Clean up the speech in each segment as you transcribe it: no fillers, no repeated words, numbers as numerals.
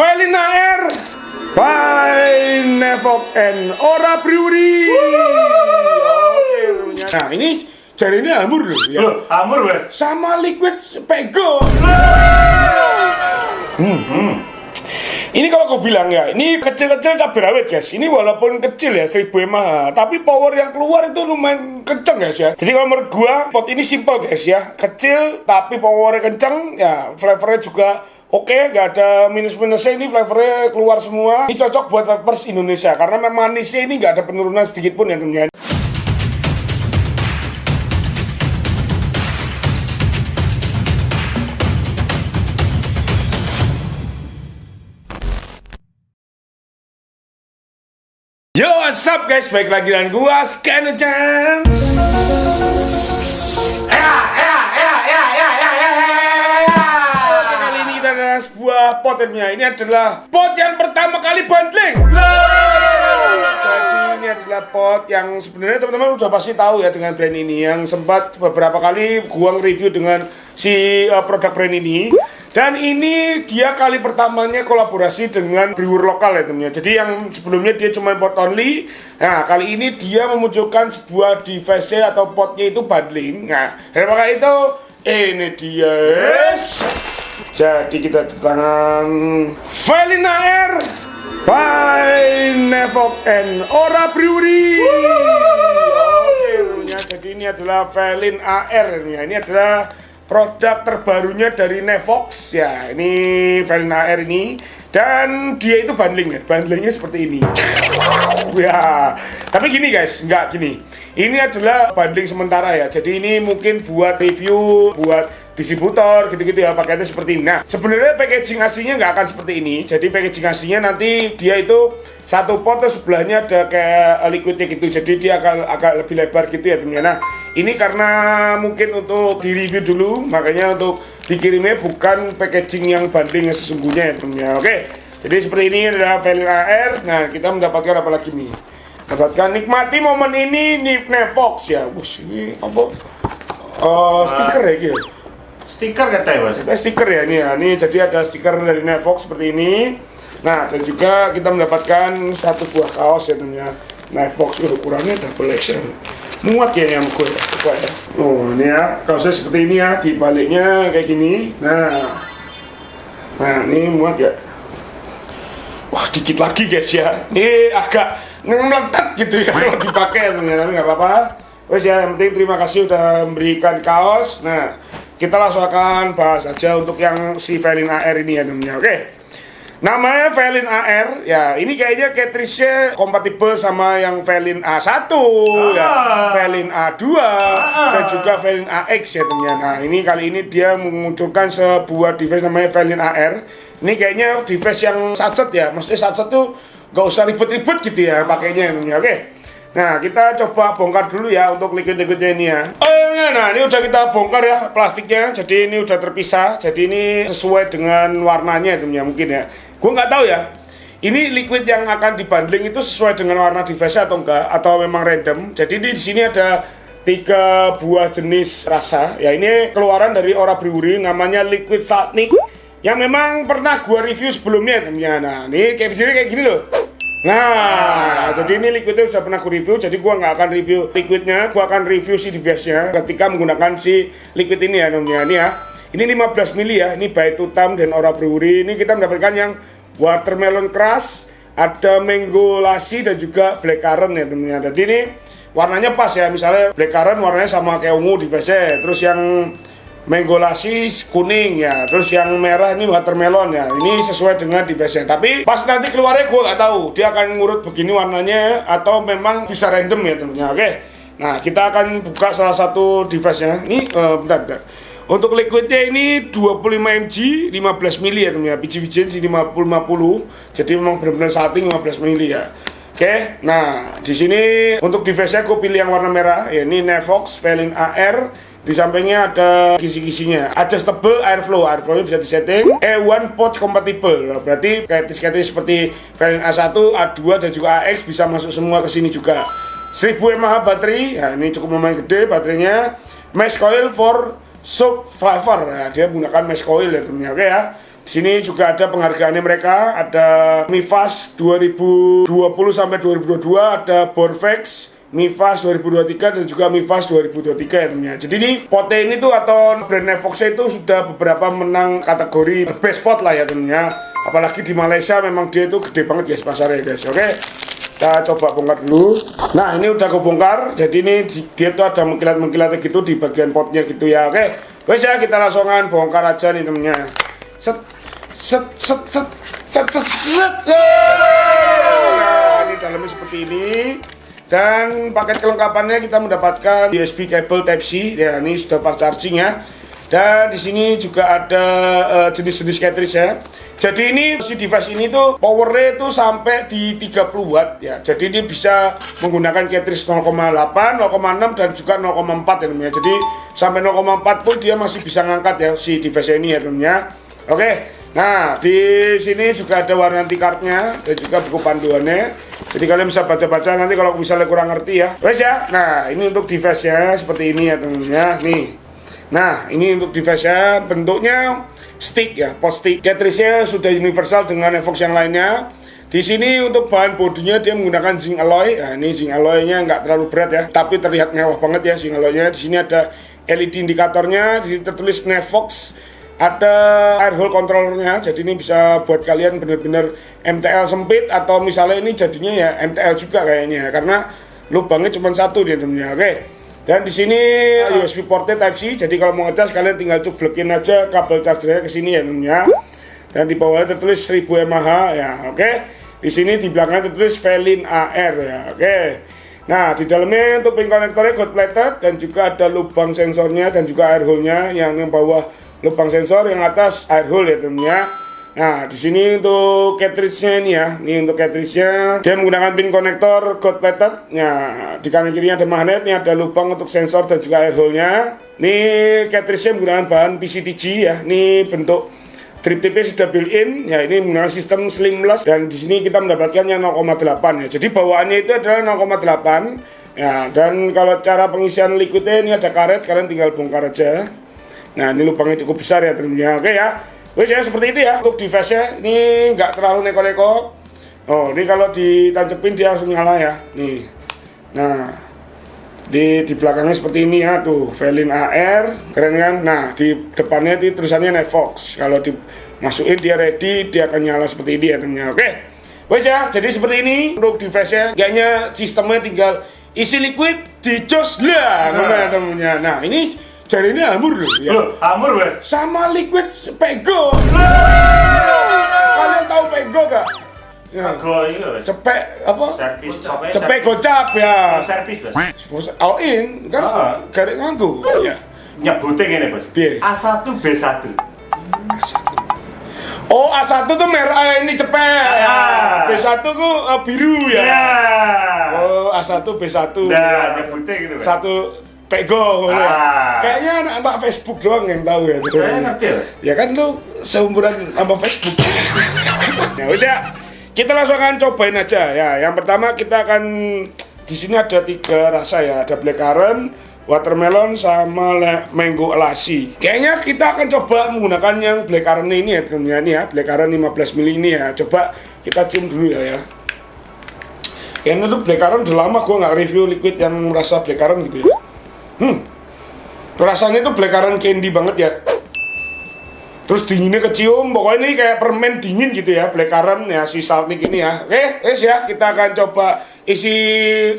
Felin AR by Nevox and Ora Brewery. Oke, nah ini jari ini hamur loh ya. Loh, hamur wes. Sama liquid pego. Ini kalau kau bilang ya, ini kecil-kecil cabai rawit guys. Ini walaupun kecil ya 1000 mAh, tapi power yang keluar itu lumayan kenceng guys ya. Jadi kalau menurut gua pot ini simple guys ya, kecil tapi powernya kenceng ya, flavornya juga oke, gak ada minus-minusnya. Ini flavornya keluar semua. Ini cocok buat vapers Indonesia karena memang manisnya ini gak ada penurunan sedikit pun ya teman-teman. Yo, what's up guys? Baik lagi dengan gua Scanner. Kali ini kita ada sebuah potnya. Ini adalah pot yang pertama kali bundling. Jadi ini adalah pot yang sebenarnya teman-teman udah pasti tahu ya dengan brand ini, yang sempat beberapa kali gua nge-review dengan si produk brand ini. Dan ini dia kali pertamanya kolaborasi dengan brewer lokal ya temennya. Jadi yang sebelumnya dia cuma pot only. Nah kali ini dia memunculkan sebuah device atau potnya itu bundling. Nah maka itu ini dia yes. Jadi kita tangan Felin AR by Nevox and Ora Brewery. Oke, jadi ini adalah Felin AR ya. Ini adalah produk terbarunya dari Nevox ya, ini Felin AR ini, dan dia itu bundling ya, bundlingnya seperti ini ya. Tapi gini guys, enggak gini, ini adalah bundling sementara ya, jadi ini mungkin buat review, buat distributor gitu-gitu ya, paketnya seperti ini. Nah sebenarnya packaging aslinya nggak akan seperti ini. Jadi packaging aslinya nanti dia itu satu pot terus sebelahnya ada kayak liquidnya gitu, jadi dia akan agak lebih lebar gitu ya teman-teman. Nah ini karena mungkin untuk di review dulu, makanya untuk dikirimnya bukan packaging yang bundling yang sesungguhnya ya teman-teman. Oke, jadi seperti ini adalah Felin AR. Nah kita mendapatkan apa lagi nih? Mendapatkan nikmati momen ini Nevox ya. Wush, ini apa? Stiker ya gitu. Stiker katanya mas. Stiker ya ini ya. Ini jadi ada stiker dari Nevox seperti ini. Nah dan juga kita mendapatkan satu buah kaos ya teman-teman. Nevox ukurannya double XL. Muat ya yang gue coba ya. Oh ini ya kaosnya seperti ini ya, di baliknya kayak gini. Nah ini muat ya. Wah dikit lagi guys ya. Ini agak melekat gitu ya kalau dipakai teman-teman. Nggak apa-apa. Wes ya, yang penting terima kasih udah memberikan kaos. Nah kita langsung akan bahas aja untuk yang si Felin AR ini ya teman-teman. Oke. Namanya Felin AR, ya ini kayaknya cartridge-nya kompatibel sama yang Felin A1, ya, Felin A2, dan juga Felin AX ya teman-teman. Nah ini kali ini dia memunculkan sebuah device namanya Felin AR. Ini kayaknya device yang satset ya, maksudnya satset tuh gak usah ribet-ribet gitu ya pakainya teman-teman. Oke. Nah kita coba bongkar dulu ya untuk liquid-liquidnya ini ya. Nah ini udah kita bongkar ya plastiknya, jadi ini udah terpisah. Jadi ini sesuai dengan warnanya teman-teman mungkin ya. Gue nggak tahu ya, ini liquid yang akan dibundling itu sesuai dengan warna device atau enggak, atau memang random. Jadi di sini ada 3 buah jenis rasa. Ya ini keluaran dari Ora Brewery, namanya Liquid Saltnik, yang memang pernah gue review sebelumnya temennya. Nah ini kayak videonya kayak gini loh. Nah, jadi ini liquidnya sudah pernah gue review, jadi gue nggak akan review liquidnya, gue akan review si device-nya ketika menggunakan si liquid ini ya temennya. Ini ya. Ini 15 mili ya, ini by Tutam dan Ora Brewery. Ini kita mendapatkan yang watermelon crush, ada mango lassi dan juga blackcurrant ya teman-teman. Jadi ini warnanya pas ya, misalnya blackcurrant warnanya sama kayak ungu di base, terus yang mango lassi kuning ya, terus yang merah ini watermelon ya. Ini sesuai dengan device-nya. Tapi pas nanti keluarnya gue nggak tahu, dia akan ngurut begini warnanya atau memang bisa random ya teman-teman. Oke. Nah kita akan buka salah satu device-nya. Ini bentar. Untuk liquidnya ini 25 mg 15 mili ya teman-teman. Biji-bijian di 50. Jadi memang benar-benar salting 15 mili ya. Oke. Nah, di sini untuk device-nya aku pilih yang warna merah. Ya ini Nevox Felin AR. Di sampingnya ada kisi-kisinya. Adjustable airflow. Airflow-nya bisa disetting. A1 pouch compatible. Berarti kayak seperti Felin A1, A2 dan juga AX bisa masuk semua ke sini juga. 1000 mAh baterai. Ya, ini cukup lumayan gede baterainya. Mesh coil for soap flavor, nah, dia menggunakan mesh coil ya temennya. Oke ya. Di sini juga ada penghargaannya mereka, ada Mifas 2020 sampai 2022, ada Borvex Mifas 2023 dan juga Mifas 2023 ya teman-teman. Jadi ini potnya ini tuh atau brand Nevox itu sudah beberapa menang kategori best pot lah ya teman-teman. Apalagi di Malaysia memang dia itu gede banget guys pasarnya guys. Oke, kita coba bongkar dulu. Nah ini udah kebongkar. Jadi ini dia tuh ada mengkilat-mengkilatnya gitu di bagian potnya gitu ya. Oke, wes ya kita langsungan bongkar aja nih teman-teman. Set set set set set set set. Nah ini dalamnya seperti ini. Dan paket kelengkapannya kita mendapatkan USB kabel Type-C ya, ini sudah fast charging ya. Dan di sini juga ada jenis-jenis cartridge ya. Jadi ini si device ini tuh powernya itu sampai di 30 watt ya. Jadi ini bisa menggunakan cartridge 0,8, 0,6 dan juga 0,4 ya teman-teman. Jadi sampai 0,4 pun dia masih bisa ngangkat ya si device ini ya teman-teman. Oke. Nah, di sini juga ada warranty card-nya dan juga buku panduannya. Jadi kalian bisa baca-baca nanti kalau misalnya kurang ngerti ya. Wes ya. Nah, ini untuk device-nya seperti ini ya teman-teman. Nih. Nah, ini untuk device-nya bentuknya stick ya, post stick. Cartridge-nya sudah universal dengan Nevox yang lainnya. Di sini untuk bahan bodinya dia menggunakan zinc alloy. Nah, ini zinc alloy-nya nggak terlalu berat ya, tapi terlihat mewah banget ya zinc alloy-nya. Di sini ada LED indikatornya, di sini tertulis Nevox. Ada air hole controllernya, jadi ini bisa buat kalian benar-benar MTL sempit atau misalnya ini jadinya ya MTL juga kayaknya, karena lubangnya cuma satu dia temennya. Oke. Dan di sini USB portnya Type-C, jadi kalau mau ngecas kalian tinggal cublekin aja kabel chargernya ke sini ya temennya. Dan di bawahnya tertulis 1000 mAh ya. Oke. Di sini di belakangnya tertulis Velin AR ya. Oke. Nah, di dalamnya untuk pin konektornya gold plated dan juga ada lubang sensornya dan juga air hole-nya yang bawah lubang sensor, yang atas air hole ya teman-teman. Nah, di sini untuk cartridge-nya ini ya. Ini untuk cartridge-nya dia menggunakan pin konektor gold plated. Nah, di kanan kirinya ada magnet, ini ada lubang untuk sensor dan juga air hole-nya. Ini cartridge-nya menggunakan bahan PCTG ya. Ini bentuk drip tip-nya sudah built-in. Ya, ini menggunakan sistem slimless dan di sini kita mendapatkannya 0,8 ya. Jadi bawaannya itu adalah 0,8. Ya, dan kalau cara pengisian liquidnya ini ada karet, kalian tinggal bongkar aja. Nah, ini lubangnya cukup besar ya teman-teman. Oke ya. Wes ya seperti itu ya untuk device-nya. Ini nggak terlalu neko-neko. Oh, ini kalau ditancepin dia langsung nyala ya. Nih. Nah, di belakangnya seperti ini ya tuh, Velin AR, keren kan? Nah, di depannya itu tulisannya Nevox. Kalau dimasukin dia ready, dia akan nyala seperti ini ya teman-teman. Oke. Wes ya, jadi seperti ini untuk device-nya. Kayaknya sistemnya tinggal isi liquid, dicos lah, mana teman-teman. Nah, ini jari ini hamur loh ya. Loh, hamur wes. Sama liquid pego. Kalian tahu pego gak? Ya. Pego itu wes. Cepek apa? Servis pokoknya. Cepek gocap ya. Servis wes. All in kan garik nganggo ya. Nyebutnya gini bos. Piye? A1 B1. Oh, A1 tuh merah ini cepek. B1 ku biru ya. Oh, A1 B1. Nah, nyebutnya gini wes. Satu pego, kayaknya anak-anak Facebook doang yang tahu ya. Kayaknya ngerti ya? Ya kan lu seumuran sama Facebook. Ya udah, kita langsung akan cobain aja ya. Yang pertama kita akan di sini ada 3 rasa ya, ada blackcurrant, watermelon sama mango lassi. Kayaknya kita akan coba menggunakan yang blackcurrant ini ya teman-teman ya, blackcurrant 15 ml ini ya. Coba kita cium dulu ya. Kayaknya tuh blackcurrant udah lama gua nggak review liquid yang merasa blackcurrant gitu ya. Rasanya tuh blackcurrant candy banget ya. Terus dinginnya kecium, pokoknya ini kayak permen dingin gitu ya, blackcurrant ya si Saltnik ini ya. Oke, wes ya, kita akan coba isi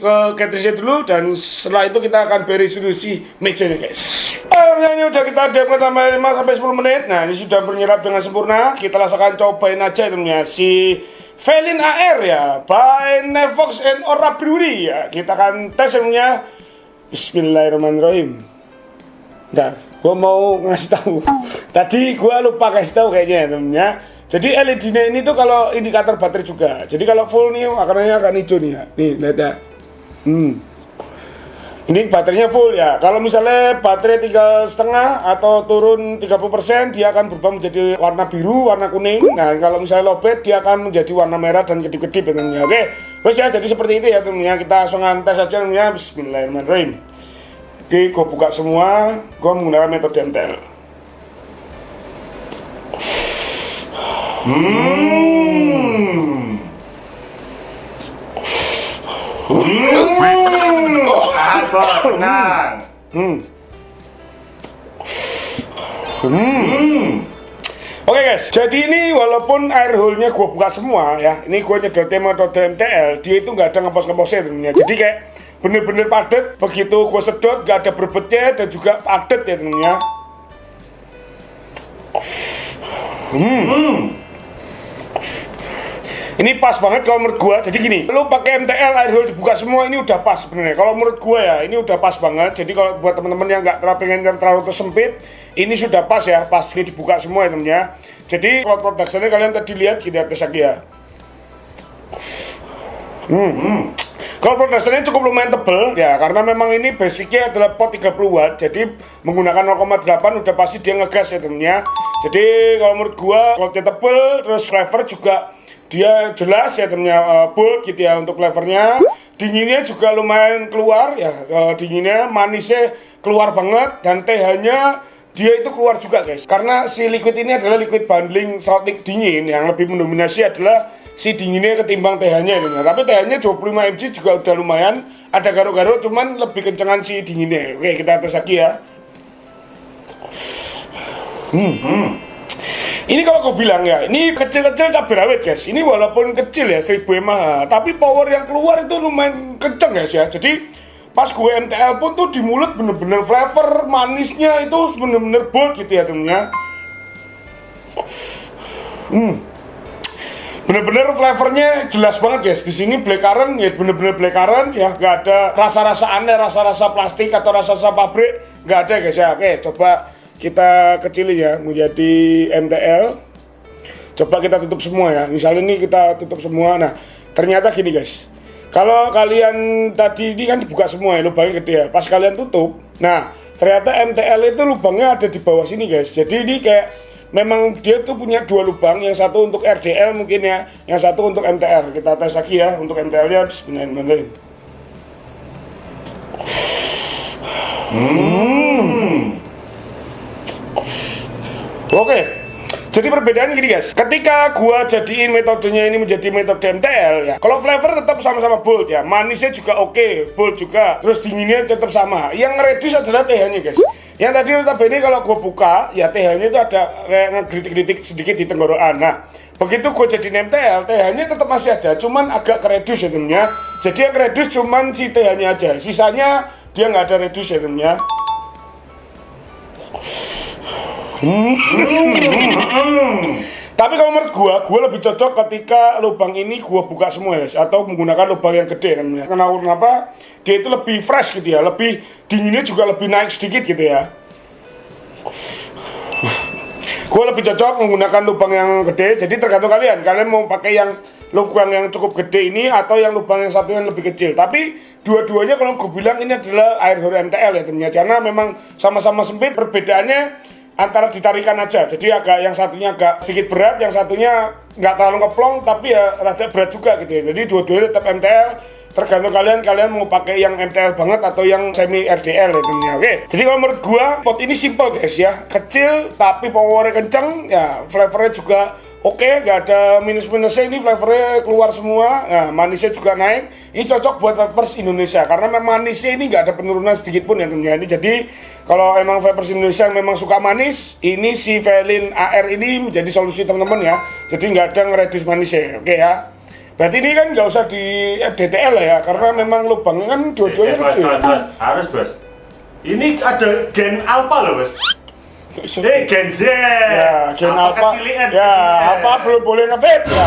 ke cartridge dulu dan setelah itu kita akan beres dulu si mejanya guys. Ini udah kita diamkan sampai 5 sampai 10 menit. Nah, ini sudah menyerap dengan sempurna. Kita langsung akan cobain aja temennya si Velin AR ya, by Nevox and Ora Brewery ya. Kita akan tes temennya. Bismillahirrahmanirrahim. Ntar, gue mau ngasih tahu. Tadi gue lupa kasih tahu kayaknya ya temennya. Jadi LED-nya ini tuh kalau indikator baterai juga. Jadi kalau full nih warnanya akan hijau nih ya. Nih lihat ya. Ini baterainya full ya. Kalau misalnya baterai 3,5 atau turun 30%, dia akan berubah menjadi warna biru, warna kuning. Nah, kalau misalnya lowbat, dia akan menjadi warna merah dan kedip-kedip ya temennya. Oke, terus ya jadi seperti itu ya temennya. Kita langsung tes aja temennya. Bismillahirrahmanirrahim. Oke, gue buka semua. Gue menggunakan metode MTL. Tenang. Oke guys, jadi ini walaupun air hole-nya gue buka semua ya, ini gue nyedot metode MTL, dia itu nggak ada ngepos-ngeposnya temennya. Jadi kayak bener-bener padat, begitu gue sedot nggak ada berbetnya dan juga padat ya temennya. Ini pas banget kalau menurut gua. Jadi gini, lu pakai MTL air hole dibuka semua ini udah pas sebenarnya. Kalau menurut gua ya, ini udah pas banget. Jadi kalau buat teman-teman yang nggak pengen terlalu tersempit, ini sudah pas ya, pas ini dibuka semua ya temennya. Jadi kalau produksinya kalian tadi lihat di atas lagi ya. Kalau produksinya cukup lumayan tebel ya, karena memang ini basicnya adalah pot 30 watt. Jadi menggunakan 0,8 udah pasti dia ngegas ya temennya. Jadi kalau menurut gua, kalau dia tebel, terus flavor juga dia jelas ya temennya, bold gitu ya untuk flavornya. Dinginnya juga lumayan keluar ya, dinginnya, manisnya keluar banget, dan TH-nya dia itu keluar juga guys. Karena si liquid ini adalah liquid bundling salting dingin, yang lebih mendominasi adalah si dinginnya ketimbang TH-nya ya. Tapi TH-nya 25 mg juga udah lumayan, ada garuk-garuk, cuman lebih kencengan si dinginnya. Oke, kita tes lagi ya. Ini kalau aku bilang ya, ini kecil-kecil cabai rawit guys. Ini walaupun kecil ya, 1000 mAh, tapi power yang keluar itu lumayan kenceng guys ya. Jadi pas gue MTL pun tuh di mulut bener-bener flavor manisnya itu bener-bener bold gitu ya temennya. Bener-bener flavornya jelas banget guys. Di sini blackcurrant ya, bener-bener blackcurrant ya, nggak ada rasa-rasa aneh, rasa-rasa plastik atau rasa-rasa pabrik, nggak ada guys ya. Oke, coba kita kecilin ya menjadi MTL. Coba kita tutup semua ya. Misalnya ini kita tutup semua. Nah, ternyata gini guys. Kalau kalian tadi ini kan dibuka semua ya, lubangnya gede ya. Pas kalian tutup, nah ternyata MTL itu lubangnya ada di bawah sini guys. Jadi ini kayak memang dia tuh punya dua lubang, yang satu untuk RDL mungkin ya, yang satu untuk MTL. Kita tes lagi ya untuk MTL-nya. Bismillahirrahmanirrahim. Oke, jadi perbedaan gini guys. Ketika gua jadiin metodenya ini menjadi metode MTL ya, kalau flavor tetap sama-sama bold ya, manisnya juga oke, bold juga, terus dinginnya tetap sama. Yang reduce adalah TH-nya guys. Yang tadi notabene kalau gua buka ya, TH-nya itu ada kayak ngegelitik-gelitik sedikit di tenggorokan. Nah, begitu gua jadiin MTL, TH-nya tetap masih ada, cuman agak reduce ya temennya. Jadi yang reduce cuman si TH-nya aja, sisanya dia nggak ada reduce ya temennya. Tapi kalau menurut gua lebih cocok ketika lubang ini gua buka semua ya, atau menggunakan lubang yang gede kan. Kenapa? Dia itu lebih fresh gitu ya, lebih dinginnya juga lebih naik sedikit gitu ya. Gua lebih cocok menggunakan lubang yang gede. Jadi tergantung kalian mau pakai yang lubang yang cukup gede ini atau yang lubang yang satu yang lebih kecil. Tapi dua-duanya kalau gue bilang ini adalah air hole MTL ya temennya, karena memang sama-sama sempit. Perbedaannya antara ditarikan aja, jadi agak yang satunya agak sedikit berat, yang satunya nggak terlalu ngeplong tapi ya rada berat juga gitu ya. Jadi dua-duanya tetap MTL, tergantung kalian mau pakai yang MTL banget atau yang semi RDL ya temennya. Oke, jadi kalau menurut gua pot ini simple guys ya, kecil tapi powernya kenceng ya, flavornya juga oke, nggak ada minus-minusnya, ini flavornya keluar semua. Nah, manisnya juga naik. Ini cocok buat vapers Indonesia karena memang manisnya ini nggak ada penurunan sedikit pun ya temennya. Ini jadi kalau emang vapers Indonesia memang suka manis, ini si Velin AR ini menjadi solusi teman-teman ya. Jadi nggak ada ngeredus manisnya, oke ya. Berarti ini kan nggak usah di DTL ya, karena memang lubangnya kan dua-duanya kecil. Harus bos. Ini ada gen alpha loh bos. Gen Z. Ya, gen alpha. Kecilian, Ya, apa belum boleh nge-vape ya.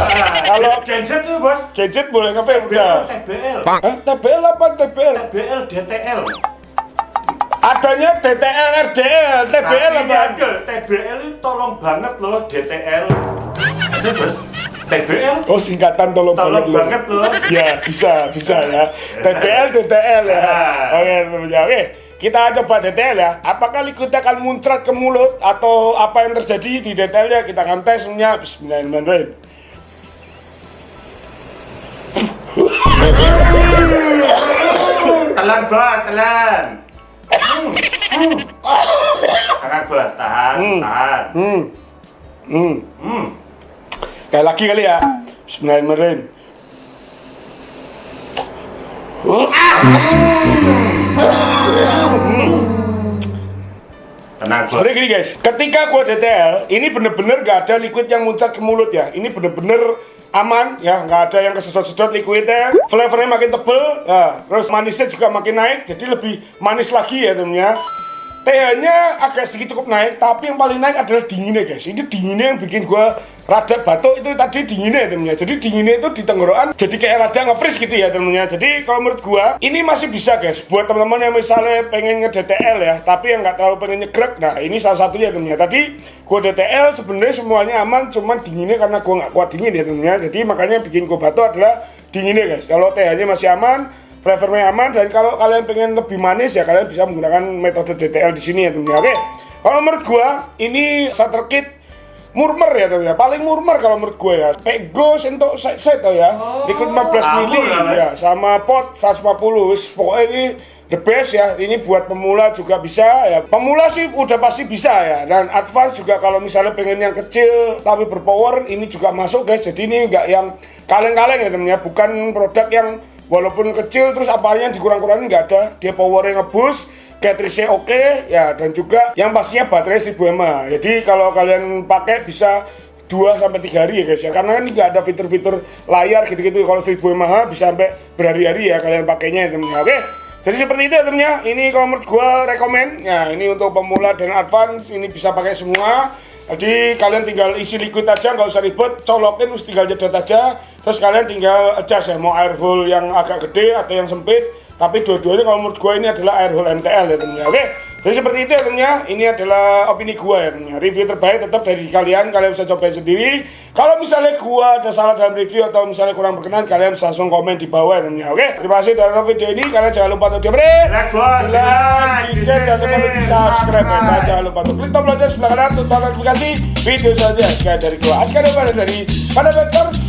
Kalau Gen Z tuh bos. Gen Z boleh nge-vape ya. TBL. Hah? TBL apa TBL? TBL DTL. Adanya DTL, RDL, TBL apa? Ada TBL itu tolong banget loh, DTL. Ada bos. TBL. Oh, singkatan tolong banget loh. Ya, bisa ya. TBL, DTL ya. Oke. Kita coba DTL ya. Apakah liquidnya akan muncrat ke mulut atau apa yang terjadi di DTL-nya? Kita akan tesnya. Bismillahirrahmanirrahim. Telan bos, telan. Tahan bos, tahan. Sekali lagi kali ya. Bismillahirrahmanirrahim. Tenang, Bos. Sebenarnya gini guys, ketika gua DTL, ini bener-bener gak ada liquid yang muncrat ke mulut ya. Ini bener-bener aman ya, nggak ada yang kesedot-sedot liquidnya. Flavornya makin tebel, ya. Terus manisnya juga makin naik, jadi lebih manis lagi ya temennya. pH-nya agak sedikit cukup naik, tapi yang paling naik adalah dinginnya guys. Ini dinginnya yang bikin gua rada batuk itu tadi dinginnya temennya. Jadi dinginnya itu di tenggorokan jadi kayak rada nge-freeze gitu ya temennya. Jadi kalau menurut gua ini masih bisa guys buat teman-teman yang misalnya pengen nge-DTL ya, tapi yang nggak terlalu pengen nyegrek. Nah ini salah satunya temennya. Tadi gua DTL sebenarnya semuanya aman, cuman dinginnya karena gua nggak kuat dingin ya temennya. Jadi makanya bikin gua batuk adalah dinginnya guys. Kalau pH-nya masih aman, flavornya aman, dan kalau kalian pengen lebih manis ya kalian bisa menggunakan metode DTL di sini ya teman-teman. Oke, kalau menurut gua ini starter kit murmer ya teman-teman. Paling murmer kalau menurut gua ya. Pego untuk set ya. Ikut 15 mili ya, sama pot 150. Pokoknya ini the best ya. Ini buat pemula juga bisa ya. Pemula sih udah pasti bisa ya. Dan advance juga kalau misalnya pengen yang kecil tapi berpower ini juga masuk guys. Jadi ini enggak yang kaleng-kaleng ya teman-teman. Bukan produk yang walaupun kecil terus apanya dikurang-kurangin nggak ada, dia powernya ngeboost, cartridge-nya oke ya, dan juga yang pastinya baterai 1000 mAh. Jadi kalau kalian pakai bisa 2-3 hari ya guys ya, karena ini nggak ada fitur-fitur layar gitu-gitu. Kalau 1000 mAh bisa sampai berhari-hari ya kalian pakainya ya temen-temen. Oke, jadi seperti itu ya temennya. Ini kalau menurut gua rekomen ya, ini untuk pemula dan advance ini bisa pakai semua. Jadi kalian tinggal isi liquid aja, nggak usah ribet, colokin terus tinggal jedot aja. Terus kalian tinggal adjust ya, mau air hole yang agak gede atau yang sempit. Tapi dua-duanya kalau menurut gue ini adalah air hole MTL ya temennya. Oke, jadi seperti itu ya temennya. Ini adalah opini gue ya temennya. Review terbaik tetap dari kalian bisa cobain sendiri. Kalau misalnya gue ada salah dalam review atau misalnya kurang berkenan, kalian bisa langsung komen di bawah ya temennya. Oke, terima kasih sudah nonton video ini. Kalian jangan lupa untuk di-share, dan di subscribe ya. Dan jangan lupa untuk klik tombol lonceng sebelah kanan untuk notifikasi video selanjutnya. Sekali dari gue Askar dari Pada Vectors.